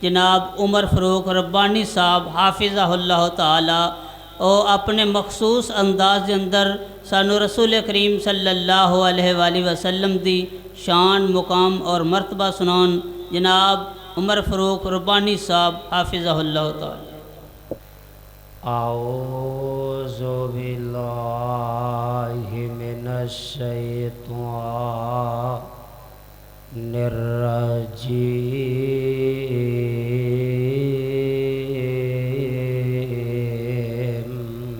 جناب عمر فاروق ربانی صاحب حافظہ اللہ تعالی اور اپنے مخصوص انداز کے اندر سانو رسول کریم صلی اللہ علیہ وآلہ وسلم دی شان مقام اور مرتبہ سنان جناب عمر فاروق ربانی صاحب حافظہ اللہ تعالی۔ اعوذ باللہ من الشیطان الرجیم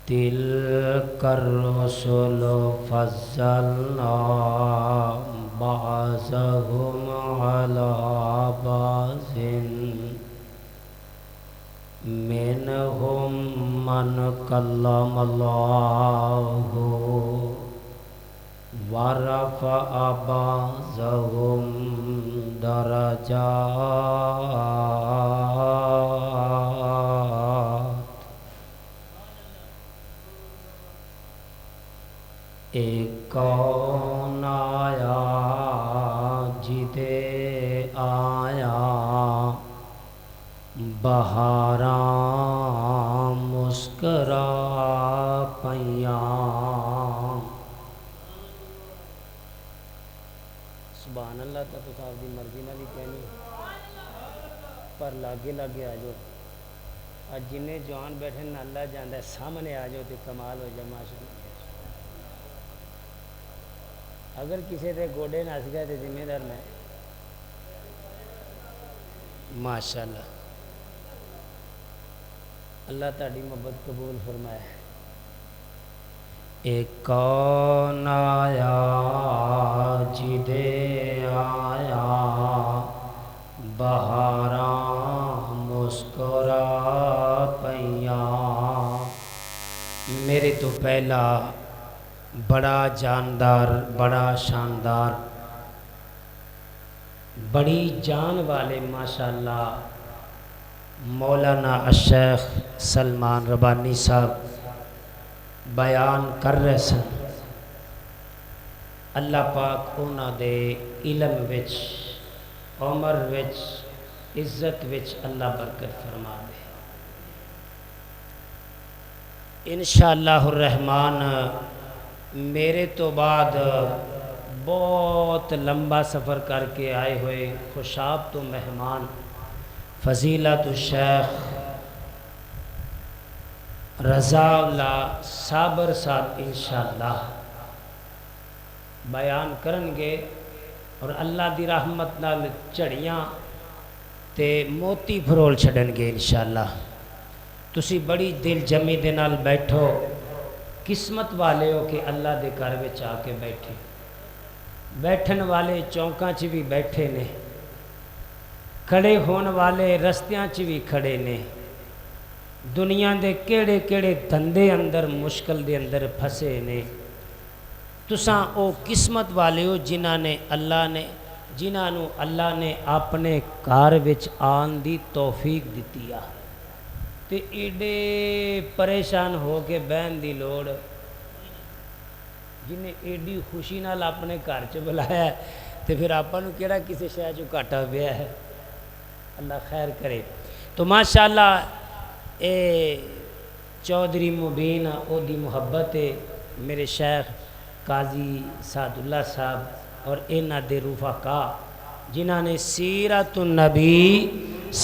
تلک الرسل فضلنا بعضهم على بعض منهم من کلم اللہ ورفع بعضهم درجات۔ ایک کون آیا جدے آیا بہاراں مسکرا پیاں۔ سبحان اللہ تا تو صاحب دی مرضی نہ بھی کہنی پر لاگے لاگے آ جاؤ، آج جنہیں جوان بیٹھے نہ اللہ جاندہ ہے سامنے آ جاؤ تو کمال ہو جائے ماشاءاللہ۔ اگر کسی دے گوڑے نس گئے تو ذمہ دار میں ماشاءاللہ۔ اللہ تعالی محبت قبول فرمائے۔ ایک کون آیا جدے آیا بہاراں مسکرا پیاں۔ میرے تو پہلا بڑا جاندار، بڑا شاندار، بڑی جان والے ماشاءاللہ مولانا الشیخ سلمان ربانی صاحب بیان کر رہے سن۔ اللہ پاک انہاں دے علم وچ، عمر وچ، عزت وچ اللہ برکت فرما دے۔ انشاءاللہ الرحمن میرے تو بعد بہت لمبا سفر کر کے آئے ہوئے خوشاب تو مہمان فضیلت الشیخ رضا اللہ صابر صاحب انشاءاللہ بیان کرنگے اور اللہ دی رحمت نال چڑیاں تے موتی پھرول چھڑنگے انشاءاللہ۔ تسی بڑی دل جمی دے نال بیٹھو، قسمت والے ہو کہ اللہ دے گھر وچ آ کے بیٹھے۔ بیٹھن والے چونکاں چ بھی بیٹھے نے، کھڑے ہون والے رستیاں چ بھی کھڑے نے، دنیا دے کیڑے کیڑے دھندے اندر مشکل دے اندر پھسے نے۔ تساں او قسمت والے ہو جنہاں نو اللہ نے اپنے گھر وچ آن دی توفیق دتی آ تے ایڈے پریشان ہو کے بہن دی لوڑ، جنہیں ایڈی خوشی نال اپنے گھر چ بلایا ہے تے پھر آپاں نو کیڑا کسی شے چوں گھاٹا پیا ہے، اللہ خیر کرے۔ تو ماشاءاللہ اے چودھری مبین او دی محبت ہے میرے شیخ قاضی سعد اللہ صاحب اور انہاں دے رفقا جنہاں نے سیرت النبی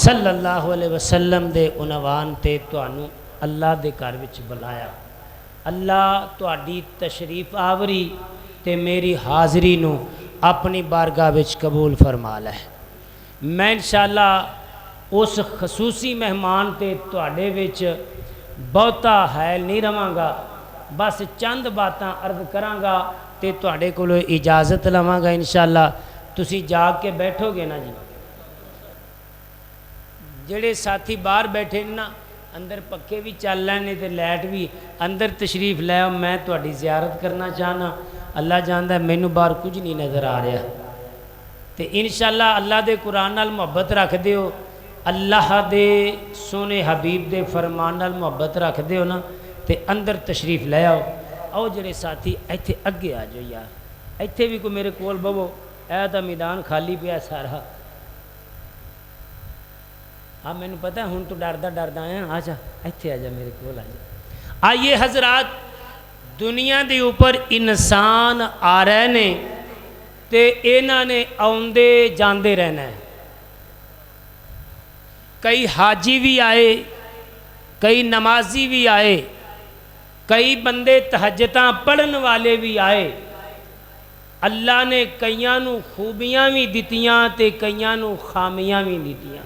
صلی اللہ علیہ وسلم دے عنوان تے تانوں اللہ دے گھر وچ بلایا۔ اللہ تہاڈی تشریف آوری تے میری حاضری نو اپنی بارگاہ وچ قبول فرما لے۔ میں انشاءاللہ اس خصوصی مہمان تے تہاڈے وچ بہتا حائل نہیں رہاں گا، بس چند باتاں عرض کراں گا تے تہاڈے کولوں اجازت لواں گا انشاءاللہ۔ تسی جاگ کے بیٹھو گے نا جی؟ جڑے ساتھی باہر بیٹھے نا اندر پکے بھی چل لینے تے لائٹ بھی اندر تشریف لے آؤ، میں تہاڈی زیارت کرنا چاہنا۔ اللہ جاندا ہے مینوں باہر کچھ نہیں نظر آ رہا تے انشاءاللہ اللہ دے قرآن نال محبت رکھ دیو، اللہ دے سونے حبیب دے فرمان نال محبت رکھ دیو نا تے اندر تشریف لے آؤ۔ آؤ جڑے ساتھی ایتھے اگے آ جاؤ یار، ایتھے بھی کوئی میرے کول بہو اے تو میدان خالی پیا سارا. ہاں مینوں پتہ ہے ہن تو ڈردا آیا. آ جا ایتھے آ جا میرے کول آ جا. آئیے حضرات, دنیا دے اوپر انسان آ رہے نے تے انہاں نے آوندے جاندے رہنا ہے. کئی حاجی بھی آئے, کئی نمازی بھی آئے, کئی بندے تہجداں پڑھن والے بھی آئے. اللہ نے کئیاں نو خوبیاں بھی دتیاں تے کئیاں نو خامیاں بھی دتیاں.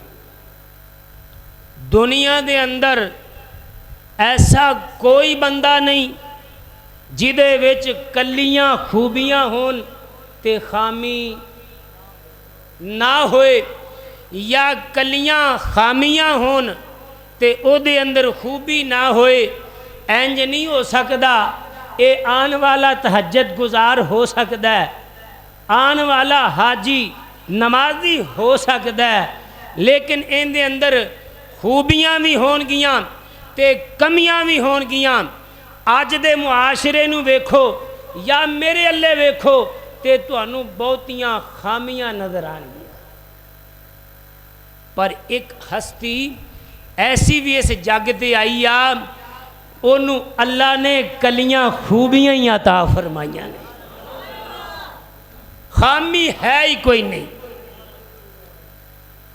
دنیا دے اندر ایسا کوئی بندہ نہیں جدے وچ کلیاں خوبیاں ہون تے خامی نہ ہوئے, یا کلیاں خامیاں ہون تے او دے اندر خوبی نہ ہوئے. اینج نہیں ہو سکدا. اے آن والا تہجد گزار ہو سکدا ہے, آن والا حاجی نمازی ہو سکدا ہے, لیکن ان دے اندر خوبیاں بھی ہون گیاں تے کمیاں بھی ہون گیاں. اج دے معاشرے نو ویکھو یا میرے اللہ ویکھو تے تانوں بہتیاں خامیاں نظر آن گیاں. پر ایک ہستی ایسی بھی اس جگ تے آئی آ, انہوں اللہ نے کلیاں خوبیاں ہی عطا فرمائیاں نے, خامی ہے ہی کوئی نہیں.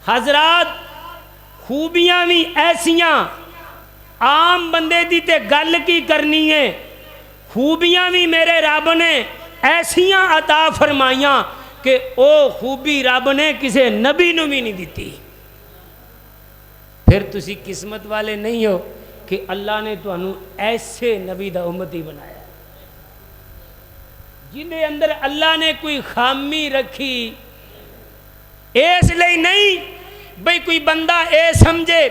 حضرات خوبیاں بھی ایسیاں, عام بندے دی تے گل کی کرنی ہے. خوبیاں بھی میرے رب نے ایسیاں عطا فرمائیاں کہ او خوبی رب نے کسے نبی نو بھی نہیں دیتی. پھر تسی قسمت والے نہیں ہو کہ اللہ نے تانوں ایسے نبی دا امتی بنایا جن دے اندر اللہ نے کوئی خامی رکھی. اس لئی نہیں بھئی کوئی بندہ اے سمجھے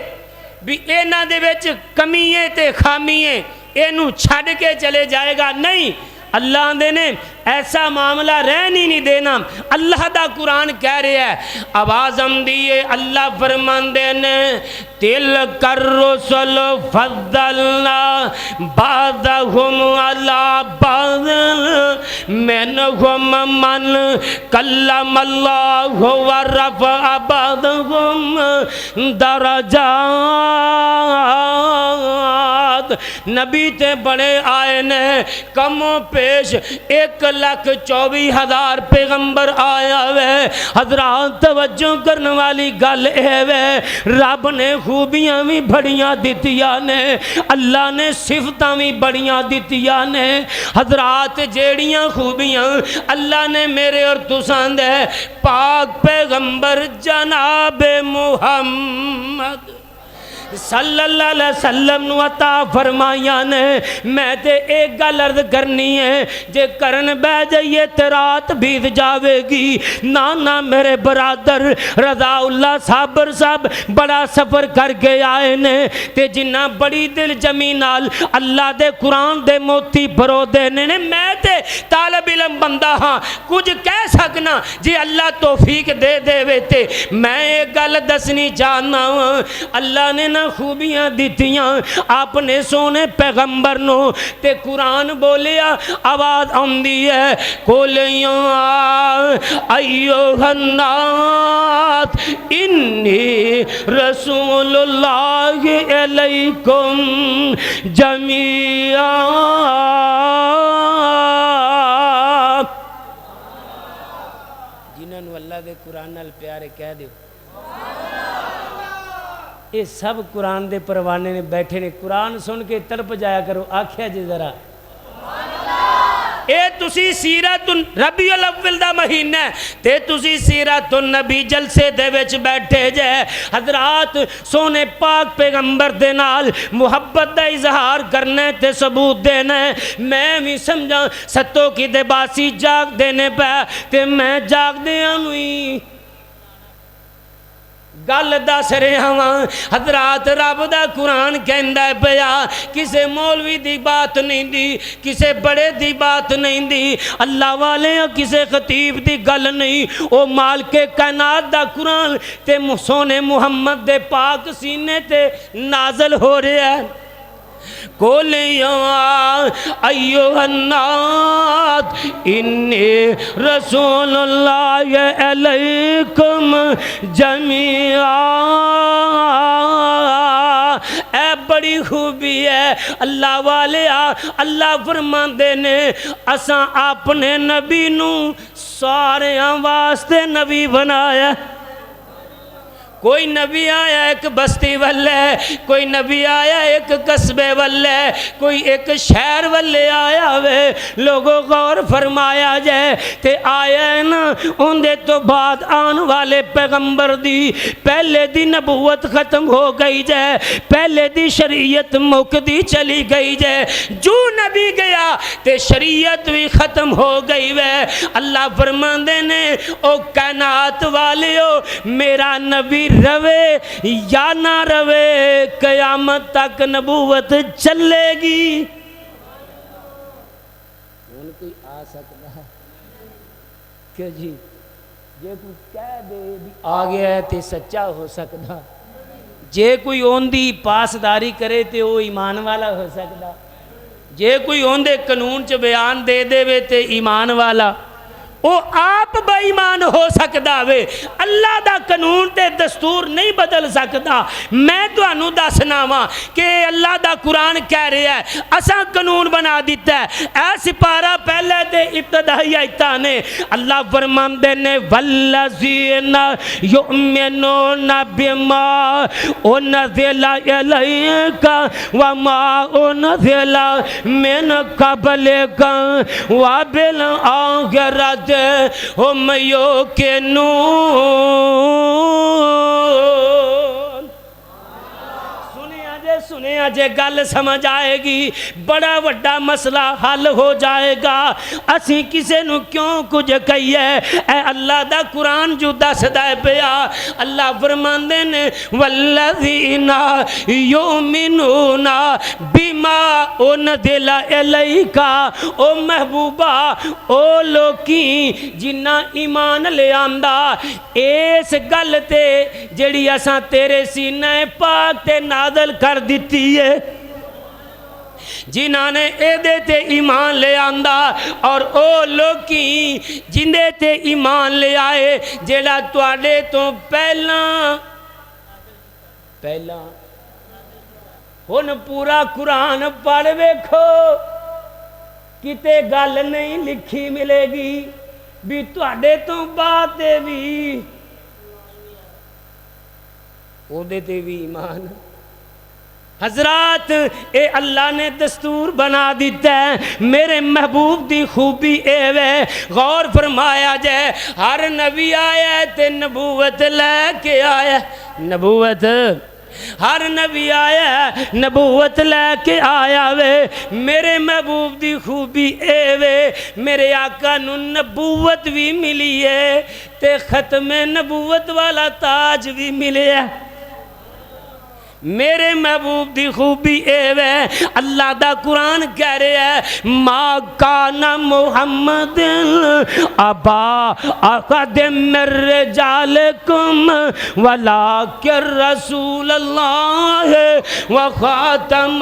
بھی اینا دے وچ کمی ہے تے خامی ہے, اینو چھڑ کے چلے جائے گا. نہیں, اللہ دے نے ایسا معاملہ رہنی نہیں دینا. اللہ دا قرآن کہہ رہا ہے, آواز ہم دیئے اللہ فرماندے نے, تِلْکَ الرُّسُلُ فَضَّلْنَا بَعْضَهُمْ عَلَىٰ بَعْضٍ مِّنْهُمْ مَنْ كَلَّمَ اللَّهُ وَرَفَعَ بَعْضَهُمْ دَرَجَاتٍ. نبی تے بڑے آئے نے, کم و پیش 1,24,000 پیغمبر آیا ہے. حضرات توجہ کرنے والی گل ہے, رب نے خوبیاں بھی بڑیاں دتیاں نے, اللہ نے صفتاں بھی بڑیاں دتیاں نے. حضرات جیڑیاں خوبیاں اللہ نے میرے اور تساں دے پاک پیغمبر جناب محمد صلی اللہ علیہ وسلم نو عطا فرمائیاں نے, میں تے ایک گل عرض کرنی ہے, جے کرن بہ جائیے تے رات بیت جاوے گی. نانا میرے برادر رضا اللہ صابر صاحب بڑا سفر کر کے آئے نے, تے جنہ بڑی دل جمی نال اللہ دے قرآن دے موتی بھرو دینے نے. میں تے طالب علم بندہ ہاں, کچھ کہہ سکنا جی اللہ توفیق دے دے وے تے میں ایک گل دسنی چاہنا. اللہ نے خوبیاں دیتیاں اپنے سونے پیغمبر نو, تے قرآن بولیا, آواز آندی ہے, قُلْ أَيُّهَا النَّاسُ إِنِّي رَسُولُ اللَّهِ إِلَيْكُمْ جَمِيعًا. جنہاں نو اللہ دے قرآن نال پیارے کہہ دیو, یہ سب قرآن دے پروانے نے بیٹھے نے. قرآن سن کے تڑپ جایا کرو, آکھیا جی ذرا اے تسی سیرت ربیع الاول دا مہینہ تے تسی سیرت النبی جلسے دے وچ بیٹھے جے. حضرات سونے پاک پیغمبر دے نال محبت دا اظہار کرنے تے ثبوت دینے. میں بھی سمجھا ستو کی دے باسی جاگ دینے پہ تے میں جاگ دیاں نوئی گل دس رہا ہاں. حضرات رب دا قرآن کہندا ہے پیا, کسے مولوی دی بات نہیں دی, کسے بڑے دی بات نہیں دی, اللہ والے کسے خطیب دی گل نہیں. او مالک کائنات دا قرآن تے سونے محمد دے پاک سینے تے نازل ہو رہا ہے. قُلْ يَا أَيُّهَا النَّاسُ بعد انی رسول اللہ علیکم جمیعا۔ اے بڑی خوبی ہے اللہ والے، اللہ فرماندے نے اساں اپنے نبی نو سارے واسطے نبی بنایا۔ کوئی نبی آیا ایک بستی والے، کوئی نبی آیا ایک قصبے والے، کوئی ایک شہر والے آیا وے۔ لوگوں غور فرمایا جائے تے آیا ہے نا ان دے تو بعد آن والے پیغمبر دی پہلے دی نبوت ختم ہو گئی جائے، پہلے دی شریعت مک دی چلی گئی جائے، جو نبی گیا تے شریعت بھی ختم ہو گئی وے۔ اللہ فرماندے نے او کائنات والیو میرا نبی روے یا نہ روے قیامت تک نبوت چلے گی۔ ان کوئی آ سکتا ہے کہ جی جے کوئی کہہ دے بھی آ گیا ہے تے سچا ہو سکتا، جے کوئی اون دی پاسداری کرے تے وہ ایمان والا ہو سکتا، جے کوئی اون دے قانون چ بیان دے دے وے تے ایمان والا، وہ آپ بے ایمان ہو سکتا وے۔ اللہ دا قانون تے دستور نہیں بدل سکتا۔ میں تو انہوں دسنا وا کہ اللہ دا قرآن کہہ رہا ہے اساں قانون بنا دیتا ہے۔ اے سپارہ پہلے دے ابتدائی آیتاں نے اللہ فرماندے نے والذین یؤمنون بما انزل الیک وما انزل من قبلک وبالآخرۃ ہم یوقنون۔ سنے آجے گل سمجھ آئے گی، بڑا وڈا مسئلہ حل ہو جائے گا۔ اسی کسے نو کیوں کچھ کہیے، اے اللہ دا قرآن جو دس دائے پیا۔ اللہ فرماندے نے والذین یؤمنون بما انزل الیک، او محبوبہ او لوکی جنہ ایمان لے آندا اس گل تے جڑی اساں تیرے سینہ پاک تے نازل کر دیتی ہے، جنہاں نے اے دے تے ایمان لے آندا، اور او لوکی جن دے تے ایمان لے آئے جیڑا تواڈے تو پہلا ہن پورا قرآن پڑھ ویکھو کتے گل نہیں لکھی ملے گی بھی تواڈے تو بعد بھی او دے تے بھی ایمان۔ حضرات اے اللہ نے دستور بنا دیتا ہے۔ میرے محبوب دی خوبی اے وے، غور فرمایا جائے ہر نبی آیا ہے تے نبوت لے کے آیا ہے، نبوت ہر نبی آیا ہے نبوت لے کے آیا وے۔ میرے محبوب دی خوبی اے وے میرے آقا نو نبوت بھی ملی ہے تے ختم نبوت والا تاج بھی ملے ہے۔ میرے محبوب دی خوبی اے وے اللہ دا قرآن کہہ رہا ہے ما کان محمد ابا احد من رجالکم ولکن رسول اللہ وخاتم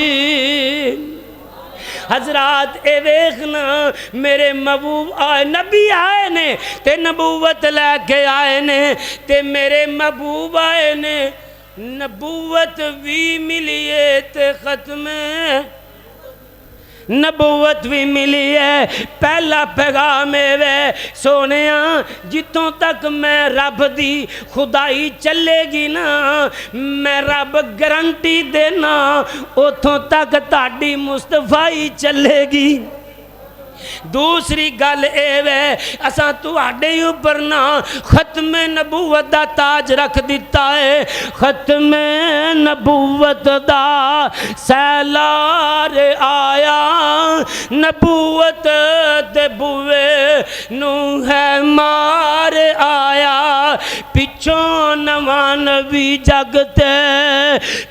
النبیین۔ حضرات اے دیکھنا میرے محبوب آئے نبی آئے نے تے نبوت لے کے آئے نے تے میرے محبوب آئے نے نبوت بھی ملیے تے ختم نبوت بھی ملی ہے۔ پہلا پیغام ہے سونیاں جتوں تک میں رب دی خدائی چلے گی نا میں رب گارنٹی دینا اتھوں تک تاڑی مصطفی چلے گی۔ دوسری گل اے وے اساں تواڈے اوپر نہ ختم نبوت دا تاج رکھ دیتا ہے، ختم نبوت دا سیلار آیا، نبوت دے بوئے نو ہے مار آیا، پچھوں نواں نبی جگتے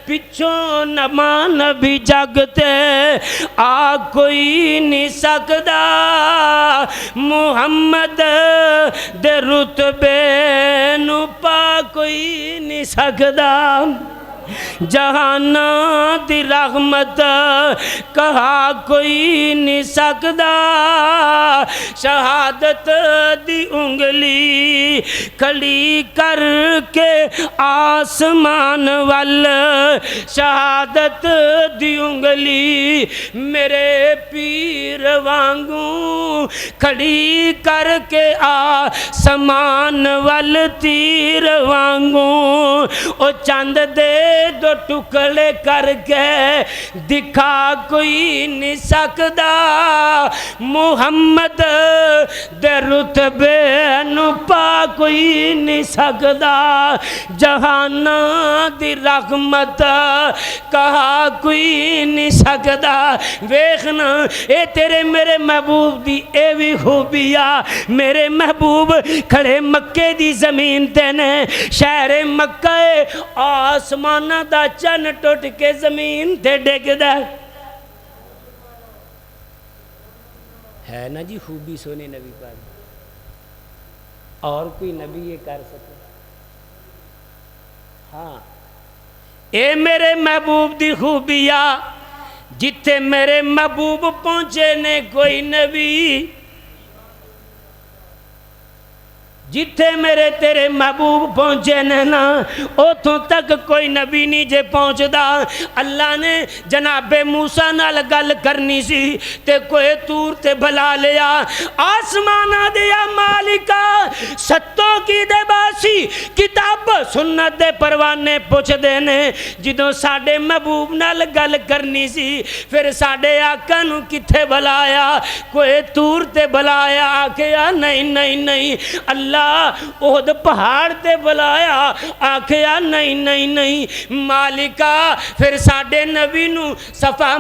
پچھوں نواں نبی جگتے آ کوئی نہیں سکدا محمد دے رتبے نو پا کوئی نہیں سکدا۔ جہاناں دی رحمت کہا کوئی نہیں سکدا شہادت دی انگلی کھڑی کر کے آسمان وال شہادت دی انگلی میرے پیر وانگوں کھڑی کر کے آسمان وال تیر وانگوں او چاند دے دو ٹکڑے کر کے دکھا کوئی نہیں سکدا محمد دے رتبے نو پا کوئی نہیں سکدا جہاناں دی رحمت کہا کوئی نہیں سکدا ویکھنا اے تیرے میرے محبوب دی اے بھی خوبیا میرے محبوب کھڑے مکے دی زمین تے نے شہر مکہ آسمانہ دا چن ٹوٹ کے زمین تے ڈگ دا ہے نا جی خوبی سونے نبی پاک اور کوئی نبی یہ کر سکے ہاں اے میرے محبوب دی خوبیا جتے میرے محبوب پہنچے نے کوئی نبی جتھے میرے تیرے محبوب پہنچے نا اتھوں تک کوئی نبی نہیں جے پہنچ دا اللہ نے جناب موسیٰ نال گل کرنی سی تے کوئی تور تے بھلا لیا آسمانہ دیا مالکہ ستوں کی دے باسی کتاب سنت دے پروانے پوچھ دینے جدوں ساڑے محبوب نال گل کرنی سی پھر ساڑے آقا نو کتھے بھلایا کوئی تور تے بھلایا آکھیا نہیں اللہ اہد پہاڑ تے بلایا آکھیا نہیں مالکہ پھر ساڑے نبی نو صفا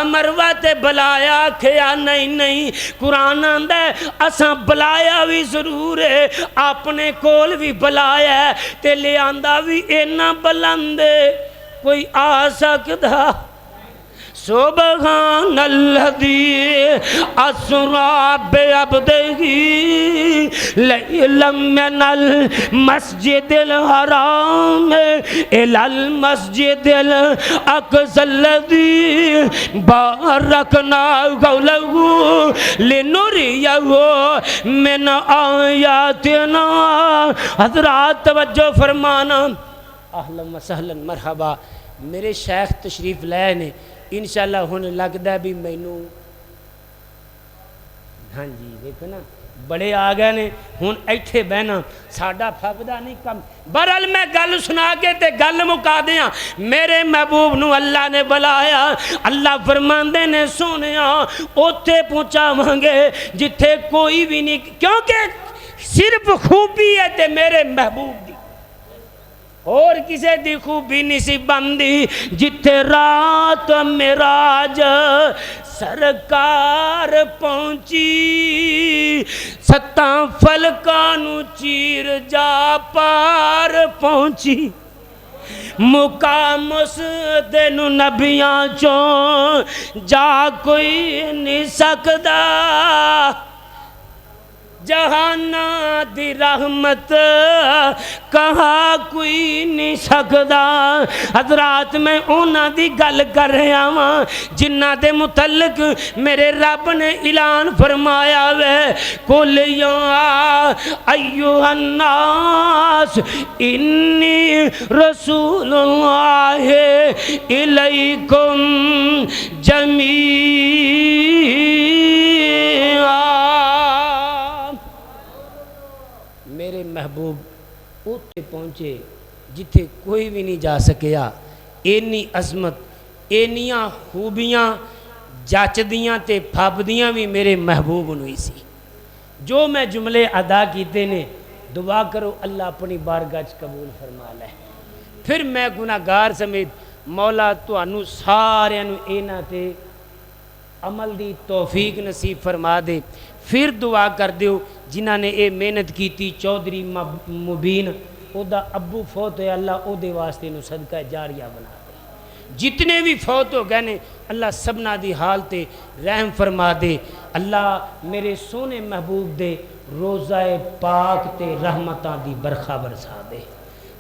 مروہ تے بلایا آکھیا نہیں قرآن آندہ ہے اساں بلایا بھی ضرور ہے اپنے کول بھی بلایا ہے تے لے آندہ بھی اینا بلندے کوئی آ سکتا سبحان الذی اسرا بعبدہ لیلا من المسجد الحرام الی المسجد الاقصی الذی بارکنا حولہ لنریہ من آیاتنا حضرات توجہ فرمانا اہلا و سہلا مرحبا میرے شیخ تشریف لائے نے انشاءاللہ ہونے لگتا بھی مینوں ہاں جی دیکھو نا بڑے آگئے نے ہون ایٹھے بہنا ساڑھا پھاپدہ نہیں کم برحال میں گل سنا کے تے گل مکا دیا میرے محبوب نو اللہ نے بلایا اللہ فرماندے نے سونیا اوتے پہنچا مانگے جتھے کوئی بھی نہیں کیونکہ صرف خوبی ہے تے میرے محبوب دی اور کسے دی خوبی نہیں سی بندی جتھے رات معراج سرکار پہنچی ستاں فلکانو چیر جا پار پہنچی مقام اس دنو نبیاں چوں جا کوئی نہیں سکدا جہاناں دی رحمت کہا کوئی نہیں سکدا حضرات میں اونا دی گل کر رہا ہوں جنہ دے متعلق میرے رب نے اعلان فرمایا وے قل یا ایوہ الناس انی رسول اللہ الیکم جمیعا میرے محبوب اوتے پہنچے جتھے کوئی بھی نہیں جا سکیا اینی عظمت اینیاں خوبیاں جاچدیاں تے پھاپدیاں بھی میرے محبوب نوئی سی جو میں جملے ادا کیتے نے دعا کرو اللہ اپنی بارگاہ قبول فرما لے پھر میں گناہگار سمیت مولا تو انو سارے انو اینا تے عمل دی توفیق نصیب فرما دے پھر دعا کر دیو جنہاں نے اے محنت کی تھی چودھری مبین او دا ابو فوت ہے اللہ او دے واسطے نو صدقہ جاریہ بنا دے جتنے بھی فوت ہو گئے نے اللہ سبنا دی حال تے رحم فرما دے اللہ میرے سونے محبوب دے روزہ پاک تے رحمتاں دی برخا برسا دے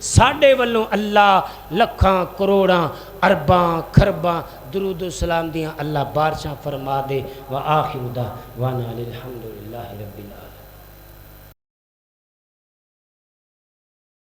ساڈے والوں اللہ لکھاں کروڑاں ارباں خرباں درود و سلام دیاں اللہ بارشاں فرما دے وآخر دعوانا الحمدللہ رب العالمین.